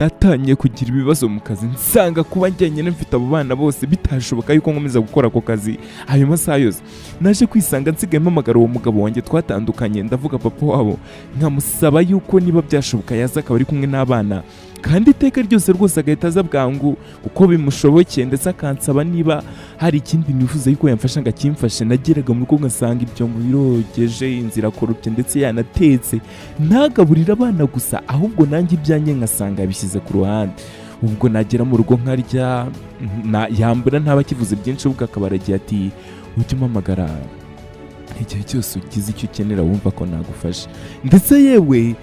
natangiye kugira ibibazo mu kazi nsanga kuba njyenyine mfite abo bana bose bitashoboka yuko nkomeza gukora ako kazi ayo masaha yose. Naje kwisanga nsigaye mpamagara uwo mugabo wanjye twatandukanye, ndavuga papa wabo nkamusaba yuko niba byashoboka yaza akaba ari kumwe n'abana, kandi iteka ryose rwose agahita aza bwangu uko bimushobokeye, ndetse akansaba niba hari ikindi nifuza yuko yamfasha ngo akimfashe. Nageraga mu rugo ngasanga ibyombo birogeje, inzira korupye ndetse yanatetse, ntagaburira abana gusa ahubwo nanjye ibyanjye ngasanga yabishyize ku ruhande. Ubwo nagera mu rugo nkarya, yambura ntaba akivuze byinshi, ubwo akaba aragiye ati ujye umpamagara igihe cyose ugize icyo ukenera wumva ko nagufasha. Ndetse yewe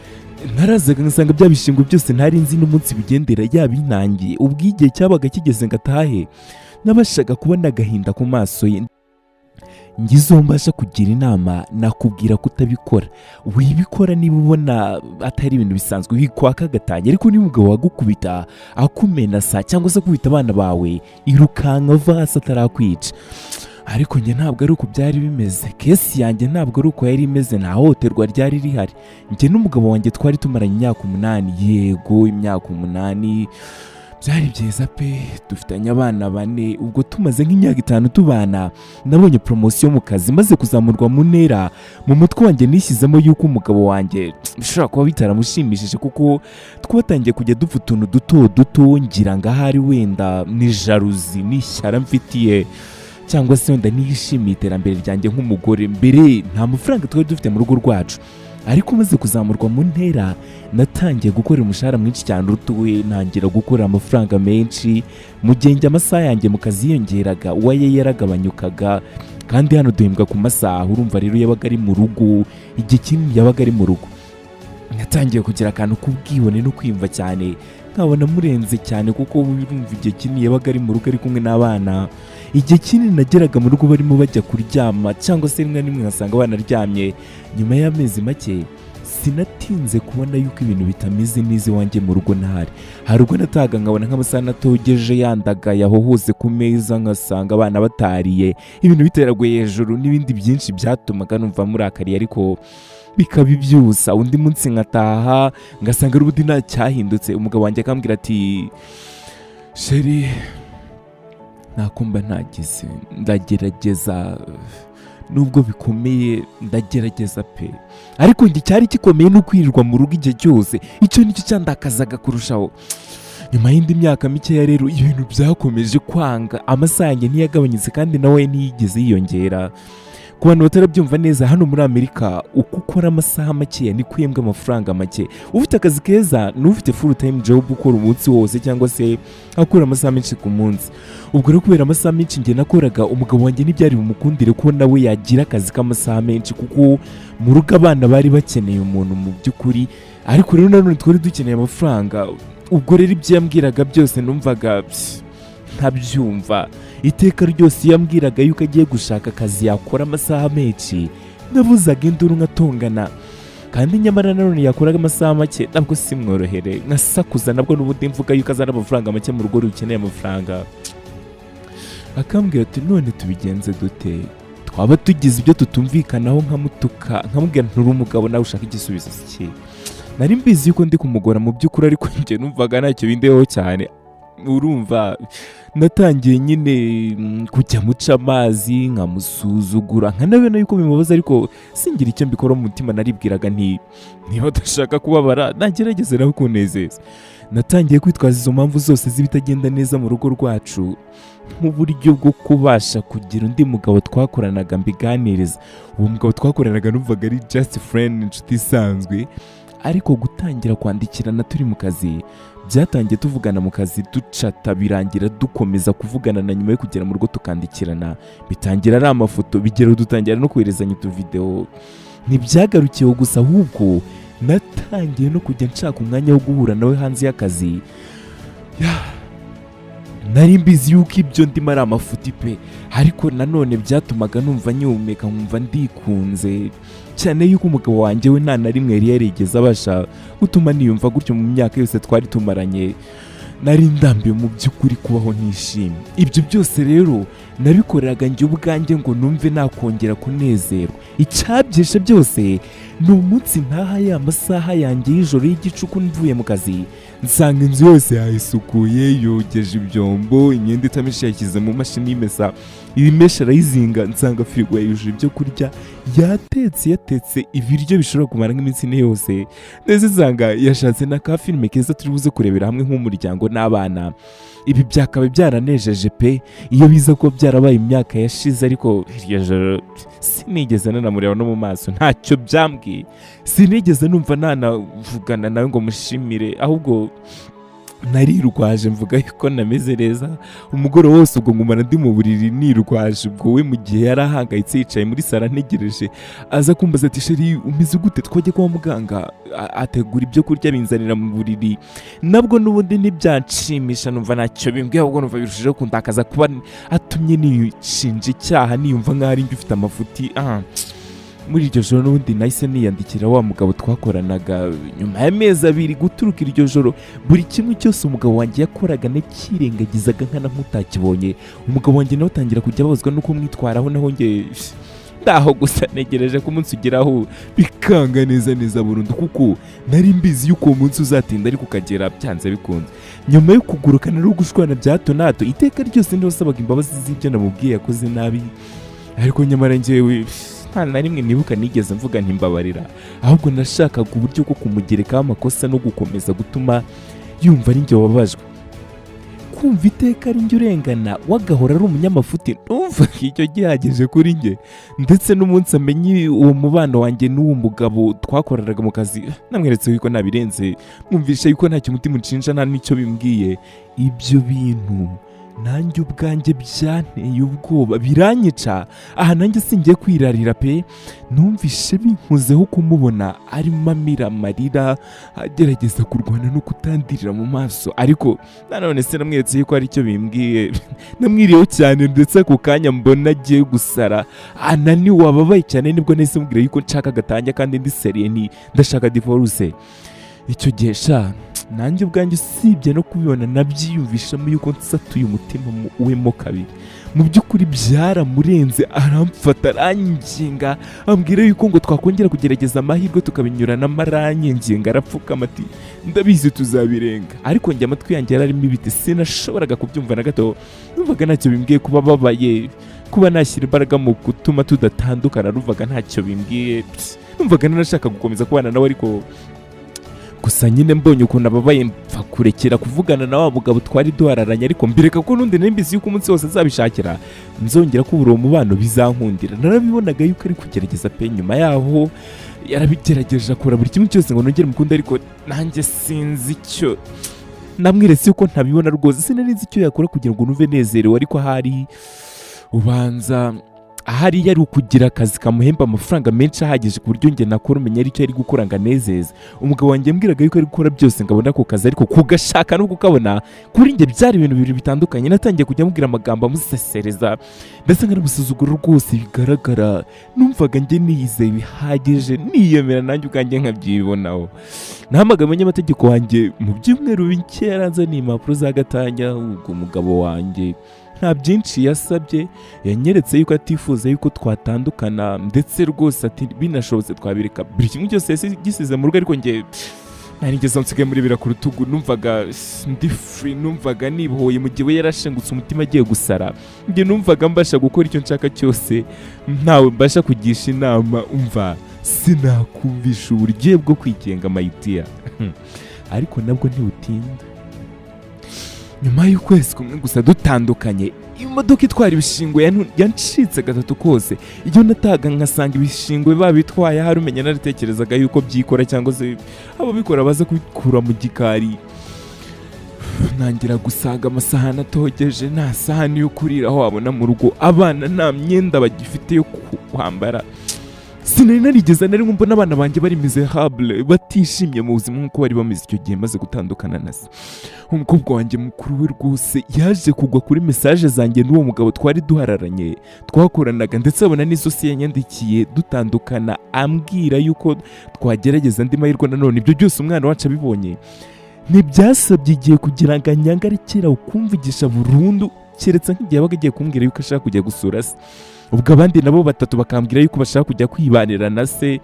narazaga ngasanga bya bishingo byose ntari nzi n'umunsi bigendera yabinangiye. Ubwo igihe cyabaga kigeze ngo atahe, nabashaga kubona agahinda ku maso ye. Ngizo mbasha kugira inama, nakubwira kutabikora. Wibikora niba ubona atari ibintu bisanzwe, wikwaka agatanya, ariko niba umugabo wagukubita akumenasa cyangwa se kubita abana bawe, irukanka vasi atarakwica. Ariko njye ntabwo ari uko byari bimeze, kesi yanjye ntabwo ari uko yari imeze, nta hohoterwa ryari rihari. Njye n'umugabo wanjye twari tumaranye imyaka 8, yego imyaka 8, byari byiza pe, dufitanye abana 4. Ubwo tumaze nk'imyaka 5 tubana, nabonye promotion mu kazi, maze kuzamurwa mu ntera. Mu mutwe wanjye nishyizemo yuko umugabo wanjye bishobora kuba bitaramushimishije, kuko twatangiye kujya dupfa utuntu duto ngira ngo ahari wenda ni jalousie n'ishyara mfitiye, cyangwa se wenda nishimiye iterambere ryanjye nk'umugore. Mbere nta mafaranga twari dufite mu rugo rwacu, ariko maze kuzamurwa mu ntera natangiye gukora umushahara mwinshi cyane urutuwe, ntangira gukora amafaranga menshi. Mu gihe njye amasaha yanjye mu kazi yiyongeraga, uwaye yaragabanyukaga, kandi hano duhembwa ku masaha. Urumva rero yabaga ari mu rugo, igihe kinini yabaga ari mu rugo. Natangiye kugira akantu k'ubwibone no kwimva cyane, nkabona murenze cyane, kuko urumva igihe kinini yabaga ari mu rugo ari kumwe n'abana. Igihe kinini nageraga mu rugo barimo bajya kuryama, cyangwa se rimwe n'imwe nkasanga banaryamye. Nyuma y'amezi make sinatinze kubona yuko ibintu bitameze neza iwanjye mu rugo ntahari. Hari ubwo nataga nkabona nk'amasaha natogeje yandagaye aho hose ku meza, nkasanga abana batariye, ibintu biteraguye hejuru n'ibindi byinshi byatumaga numva murakariye, ariko bikaba ibyusa. Undi munsi nkataha ngasanga urubundi nta cyahindutse. Umugabo wanjye akambwira ati sheri, nakumva ntagize, ndagerageza nubwo bikomeye, ndagerageza pe, ariko njye cyari gikomeye no kwirirwa mu rugo igihe cyose. Icyo nicyo cyandakazaga kurushaho. Nyuma y'indi myaka mikeya rero ibintu byakomeje kwanga, amasaha yanjye ntiyagabanyitse kandi nawe ntiyigeze yiyongera. Ku bantu batarabyumva neza, hano muri Amerika uko ukora amasaha makeya ni kwembwa amafaranga make. Ufite akazi keza n'ufite full time job ukora umunsi wose, cyangwa se akora amasaha menshi ku munsi. Ubwo rero kubera amasaha menshi njye nakoraga, umugabo wanjye ntibyari bumukundire ko nawe yagira akazi k'amasaha menshi, kuko mu rugo abana bari bakeneye umuntu mu by'ukuri, ariko rero nanone twari dukeneye amafaranga. Ubwo rero ibyo yambwiraga byose numvaga ntabyumva. Iteka ryose yambwiraga yuko agiye gushaka akazi yakora amasaha menshi, nabuzaga induru nkatongana. Kandi nyamara nanone yakoraga amasaha make, nabwo simworohere, nkasakuza nabwo n'ubundi mvuga yuko azana amafaranga make mu rugo rukeneye amafaranga. Akambwira ati none tubigenze dute? Twaba tugize ibyo tutumvikanaho nkamutuka, nkamubwira nturi umugabo nawe ushaka igisubizo cye. Nari mbizi yuko ndi kumugora mu by'ukuri, ariko njye numvaga ntacyo bindeho cyane. Urumva natangiye nyine kujya muca amazi, nkamusuzugura, nkanabona yuko bimubaza, ariko singira icyo mbikora mu mutima. Naribwiraga nti niba udashaka kubabara nagerageze nawe kunezeza. Natangiye kwitwaza izo mpamvu zose z'ibitagenda neza mu rugo rwacu nk'uburyo bwo kubasha kugira undi mugabo twakoranaga mbiganiriza. Uwo mugabo twakoranaga numvaga ari just friend, inshuti isanzwe, ariko gutangira kwandikirana turi mu kazi byatangiye tuvugana mu kazi ducata, birangira dukomeza kuvugana na nyuma yo kugera mu rugo tukandikirana, bitangira ari amafoto, bigera dutangira no koherezanya utuvideo. Ntibyagarukiyeho gusa, ahubwo natangiye no kujya nshaka umwanya wo guhura nawe hanze y'akazi. Nari mbizi yuko ibyo ndimo ari amafuti pe, ariko nanone byatumaga numva nyumeka, nkumva ndikunze cyane yuko umugabo wanjye we nta na rimwe yari yarigeze abasha gutuma niyumva gutyo mu myaka yose twari tumaranye. Nari ndambiwe mu by'ukuri kubaho nishimye. Ibyo byose rero nabikoreraga njye ubwanjye ngo numve nakongera kunezerwa. Icyabyeshe byose ni umunsi ntaha ya masaha yanjye y'ijoro y'igicuku mvuye mu kazi, nsanga inzu yose yayisukuye, yogeje ibyombo, imyenda itameshe yashyize mu mashini y'imesa, ibimesha arayizinga, nsanga firigo yujuje ibyo kurya, yatetse ibiryo bishobora kumara nk'iminsi ine yose, ndetse nsanga yashatse na ka filime keza turi buze kurebera hamwe nk'umuryango n'abana. Ibi byakabaye byaranejeje pe iyo biza ko byarabaye imyaka yashize, ariko iryo joro sinigeze nanamureba no mu maso, ntacyo byambwiye, sinigeze numva nanavugana nawe ngo mushimire, ahubwo narirwaje mvuga yuko nameze neza. Umugoroba wose ubwo ngumana ndi mu buriri nirwaje, ubwo we mu gihe yari ahangayitse yicaye muri sara ntegereje, aza kumbaza ati sheri umeze gute, twajya kwa muganga, ategura ibyo kurya binzanira mu buriri. Nabwo n'ubundi ntibyanshimisha, numva ntacyo bimbwiye, ahubwo numva birushijeho kundakaza kuba atumye nishinja icyaha, niyumva nk'aho ari njye ufite amafuti. Muri iryo joro n'ubundi nahise niyandikira wa mugabo twakoranaga. Nyuma y'amezi 2 guturuka iryo joro, buri kimwe cyose umugabo wanjye yakoraga nakirengagizaga nkana nk'utakibonye. Umugabo wanjye nawe atangira kujya ababazwa nuko mwitwaraho, naho nge ndaho gusa negereje ko umunsi ugeraho bikanga neza burundu, kuko nari mbizi yuko uwo munsi uzatinda ariko ukagera byanze bikunze. Nyuma yo kugurukana no gushwana bya hato na hato, iteka ryose ndibasabaga imbabazi z'ibyo namubwiye yakoze nabi, ariko nyamara njyewe nta na rimwe nibuka nigeze mvuga nti mbabarira, ahubwo nashakaga uburyo bwo kumugerekaho amakosa no gukomeza gutuma yumva ari njye wababajwe. Kumva iteka ari njye urengana, wagahora ari umunyamafuti, numva icyo gihagije kuri njye. Ndetse n'umunsi amenye uwo mubano wanjye n'uwo mugabo twakoreraga mu kazi, namweretse yuko nabirenze, mwumvisha yuko ntacyo umutima unshinja nta n'icyo bimbwiye. Ibyo bintu nanjye ubwanjye byanteye ubwoba, biranyica. Aha nanjye singiye kwirarira pe, numvishe binkuzeho kumubona arimo amira amarira, agerageza kurwana no kutandirira mu maso, ariko nanone se namweretse yuko ari cyo bimbwiye. Namwiriyeho cyane, ndetse ako kanya mbona agiye gusara, ananiwe wababaye cyane, nibwo nahise mubwira yuko nshaka agatanya kandi ndi seriye, ndashaka divorce. Icyo gihe sha nanjye ubwanjye usibye no kubibona nabyiyumvishamo yuko nsatuye umutima wemo kabiri. Mu by'ukuri byaramurenze, aramfata aranginga, ambwira yuko ngo twakongera kugerageza amahirwe tukabinyuranamo, aranginga arapfukama ati ndabizi tuzabirenga. Ariko njye amatwi yanjye yararimo ibiti, sinashoboraga kubyumva na gato. Numvaga ntacyo bimbwiye kuba babaye, kuba nashyira imbaraga mu gutuma tudatandukana, numvaga ntacyo bimbwiye. Numvaga nanashaka gukomeza kubana nawe, ariko gusa nyine mbonye ukuntu ababaye mpfa kurekera kuvugana na wa mugabo twari duhararanye, ariko mbireka ko n'undi nimbizi yuko umunsi wose azabishakira nzongera kubura uwo mubano bizankundira. Narabibonaga yuko ari kugerageza pe. Nyuma yaho yarabigerageje akora buri kimwe cyose ngo nongere mukunde, ariko nanjye sinzi icyo namwiretse yuko ntabibona rwose. Sinanizi icyo yakora kugira ngo numve nezerewe, ariko ubanza ahari yari ukugira akazi kamuhemba amafaranga menshi ahagije ku buryo njye nakora umenya ari cyo ari gukora ngo anezeze. Umugabo wanjye mbwiraga yuko ari gukora byose ngabona ako kazi, ariko kugashaka no kukabona kuri njye byari ibintu bibiri bitandukanye. Natangiye kujya mubwira amagambo amusesereza, ndetse nkanamusuzugura rwose bigaragara. Numvaga njye niyizeye bihagije, niyemera nanjye ubwanjye nkabyibonaho. Nahamagaye umunyamategeko wanjye mu byumweru bike, yaranzaniye impapuro za gatanya. Ubwo umugabo wanjye nta byinshi yasabye, yanyeretse yuko atifuza yuko twatandukana, ndetse rwose ati binashobotse twabireka. Buri kimwe cyose gisize mu rugo, ariko njye narigeze nsigaye muri bira ku rutugu. Numvaga ndi free, numvaga nibohoye. Mu gihe we yarashengutse umutima agiye gusara, njye numvaga mbasha gukora icyo nshaka cyose, ntawe mbasha kugisha inama. Umva sinakumvisha uburyo bwo kwigenga mayitiya. Ariko nabwo ntibutinda. Nyuma y'ukwezi kumwe gusa dutandukanye, imodoka itwara ibishingwe yancitse gatatu kose. Iyo nataga nkasanga ibishingwe babitwaye, hari umenya naritekerezaga yuko byikora, cyangwa se ababikora baza kubikura mu gikari. Nangira gusanga amasahani atogeje, nta sahani yo kuriraho wabona mu rugo, abana nta myenda bagifite yo kwambara. Sinari narigeze nari mbona abana banjye bari miserable, batishimye mu buzima nk'uko bari bameze icyo gihe maze gutandukana na se. Umukobwa wanjye mukuru we rwose yaje kugwa kuri message zanjye n'uwo mugabo twari duhararanye twakoranaga, ndetse abona n'isosi yanyandikiye dutandukana, ambwira yuko twagerageza andi mahirwe nanone. Ibyo byose umwana wacu abibonye, ntibyasabye igihe kugira ngo anyangarekera ukumvigisha burundu, keretse nk'igihe yabaga agiye kumbwira yuko ashaka kujya gusura se. Ubwo abandi nabo batatu bakambwira yuko bashaka kujya kwibanira na se.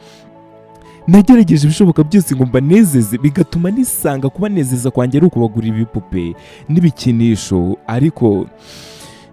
nagerageje ibishoboka byose ngo mbanezeze, bigatuma nisanga kubanezeza kwanjye ari ukubagurira ibipupe n'ibikinisho, ariko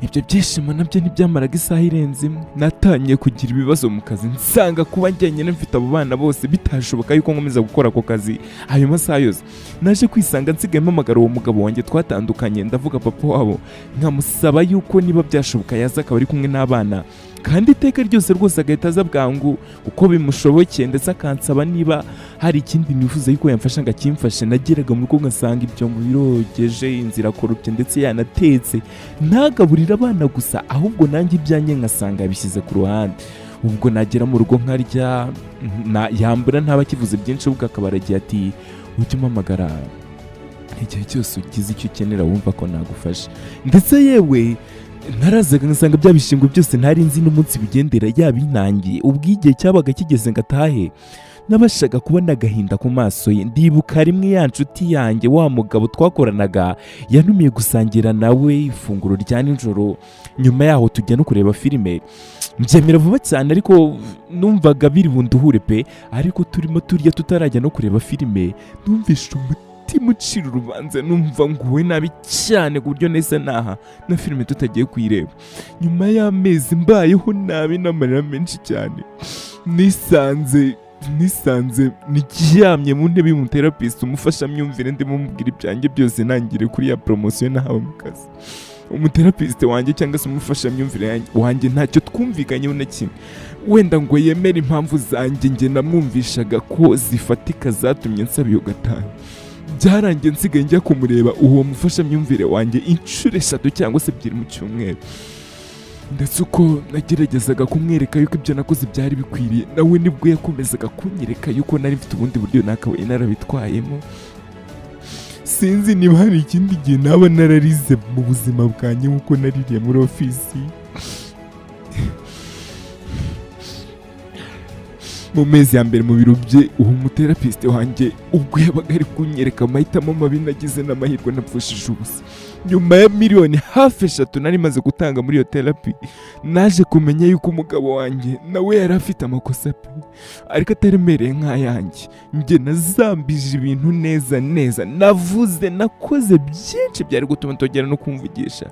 ibyo byishimo nabyo ntibyamaraga isaha irenze imwe. Natangiye kugira ibibazo mu kazi, nsanga kuba njyenyine mfite abo bana bose bitashoboka yuko nkomeza gukora ako kazi ayo masaha yose. Naje kwisanga nsigaye mpamagara uwo mugabo wanjye twatandukanye, ndavuga papa wabo, nkamusaba yuko niba byashoboka yaza akaba ari kumwe n'abana, kandi iteka ryose rwose agahita aza bwangu uko bimushobokeye, ndetse akansaba niba hari ikindi nifuza yuko yamfasha ngo akimfashe. Nageraga mu rugo ngasanga ibyombo birogeje, inzira korupye ndetse yanatetse, ntagaburira abana gusa, ahubwo nanjye ibyanjye ngasanga yabishyize ku ruhande. Ubwo nagera mu rugo nkarya, yambura ntaba akivuze byinshi, ubwo akaba aragiye ati ujye umpamagara igihe cyose ugize icyo ukenera wumva ko nagufasha. Ndetse yewe narazaga ngasanga bya bishingwe byose ntari nzi n'umunsi bigendera yabinangiye. Ubwo igihe cyabaga kigeze ngo atahe, nabashaga kubona agahinda ku maso ye. Ndibuka rimwe ya nshuti yanjye wa mugabo twakoranaga yanumiye gusangira nawe ifunguro rya nijoro, nyuma yaho tujya no kureba filime. Mbyemera vuba cyane, ariko numvaga biri bunduhure pe. Ariko turimo turya tutarajya no kureba filime, numvishe umutima ucira urubanza, numva nguwe nabi cyane ku buryo neza naha na filime tutagiye kuyireba. Nyuma y'amezi mbayeho nabi n'amarira menshi cyane, nisanze niryamye mu ntebe y'umuterapiste umufashamyumvire, ndimo mubwira ibyanjye byose nangire kuri ya promotion nahawe mu kazi. Umuterapiste wanjye cyangwa se umufashamyumvire wanjye ntacyo twumvikanyeho na kimwe, wenda ngo yemere impamvu zanjye njye namwumvishaga ko zifatika zatumye nsaba iyo gatanu. Byarangiye nsigaye njya kumureba uwo mufashamyumvire wanjye inshuro 3 cyangwa se 2 mu cyumweru. Ndetse uko nageragezaga kumwereka yuko ibyo nakoze byari bikwiriye, nawe nibwo yakomezaga kunyereka yuko nari mfite ubundi buryo nakabaye narabitwayemo. Sinzi niba hari ikindi gihe naba nararize mu buzima bwanjye nk'uko naririye muri ofisi. Mu mezi ya mbere mu biro bye, uwo muterapiste wanjye ubwo yabaga ari kunyereka amahitamo mabi nagize n'amahirwe napfushije ubusa. Nyuma ya miliyoni hafi 3 nari maze gutanga muri iyo terapi, naje kumenya yuko umugabo wanjye nawe yari afite amakosa pe, ariko ataremereye nk'ayanjye. Njye nazambije ibintu neza, navuze nakoze byinshi byari gutuma ntogera no kumvugisha,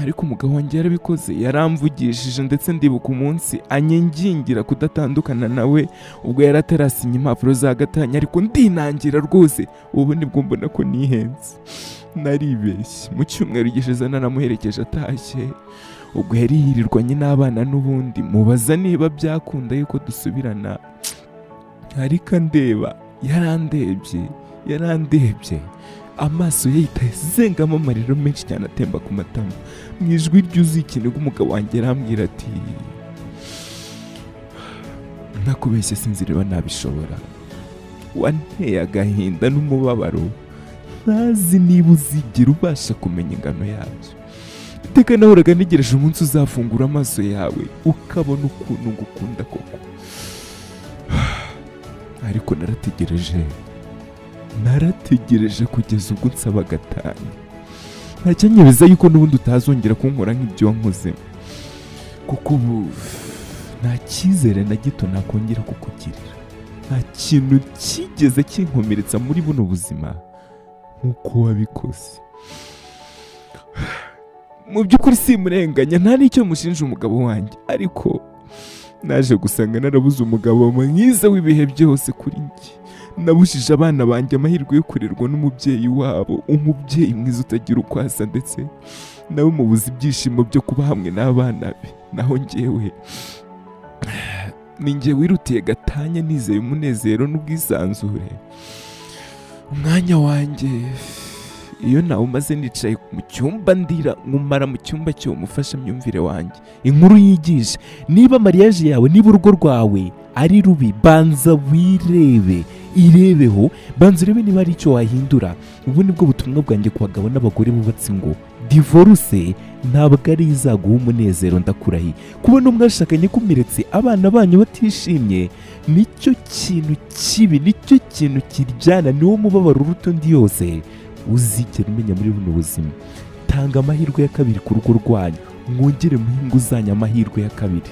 ariko umugabo wanjye yarabikoze, yaramvugishije. Ndetse ndibuka umunsi anyengingira kudatandukana nawe, ubwo yaratarasinya impapuro za gatanya, ariko ndinangira rwose. Ubu nibwo mbona ko nihenze, naribeshye. Mu cyumweru gishize naramuherekeje atashye, ubwo yari yirirwanye n'abana n'ubundi, mubaza niba byakunda yuko dusubirana, ariko ndeba yarandebye, amaso ye yahita azengamo amarira menshi cyane atemba ku matama. Mu ijwi ryuzuye ikiniga umugabo wanjye arambwira ati nakubeshye sinzireba nabishobora. Wanteye agahinda n'umubabaro ntazi niba uzigera ubasha kumenya ingano yabyo. Iteka nahoraga ntegereje umunsi uzafungura amaso yawe ukabona ukuntu ngukunda koko, ariko narategereje kugeza ubwo nsaba gatanu. Ntacyanyemeza yuko n'ubundi utazongera kunkora nk'ibyo wankoze, kuko ubu nta cyizere na gito nakongera kukugirira. Nta kintu kigeze kinkomeretsa muri buno buzima nk'uko wabikoze. Mu by'ukuri simurenganya, nta n'icyo mushinja umugabo wanjye, ariko naje gusanga narabuze umugabo mwiza w'ibihe byose kuri njye. Nabushije abana banjye amahirwe yo kurerwa n'umubyeyi wabo, umubyeyi mwiza utagira uko asa, ndetse nawe mubuze ibyishimo byo kuba hamwe n'abana be. Naho njyewe ni njye wirutiye gatanya, nizeye umunezero n'ubwisanzure. Umwanya wanjye iyo nawe umaze nicaye mu cyumba ndira, nkumara mu cyumba cyo umufashamyumvire wanjye. Inkuru yigisha, niba mariage yawe, niba urugo rwawe ari rubi, banza irebeho, banza urebe niba ari icyo wahindura. Ubu nibwo butumwa bwanjye ku bagabo n'abagore bubatse ngo divorce ntabwo ari izaguha umunezero. Ndakurahiye kubona mwashakanye kumiretse abana banyu batishimye, nicyo kintu kibi, nicyo kintu kiryana, niwo mubabaro uruta undi yose uzigera umenya muri buno buzima. Tanga amahirwe ya kabiri ku rugo rwanyu, mwongere muhinga uzanya amahirwe ya kabiri.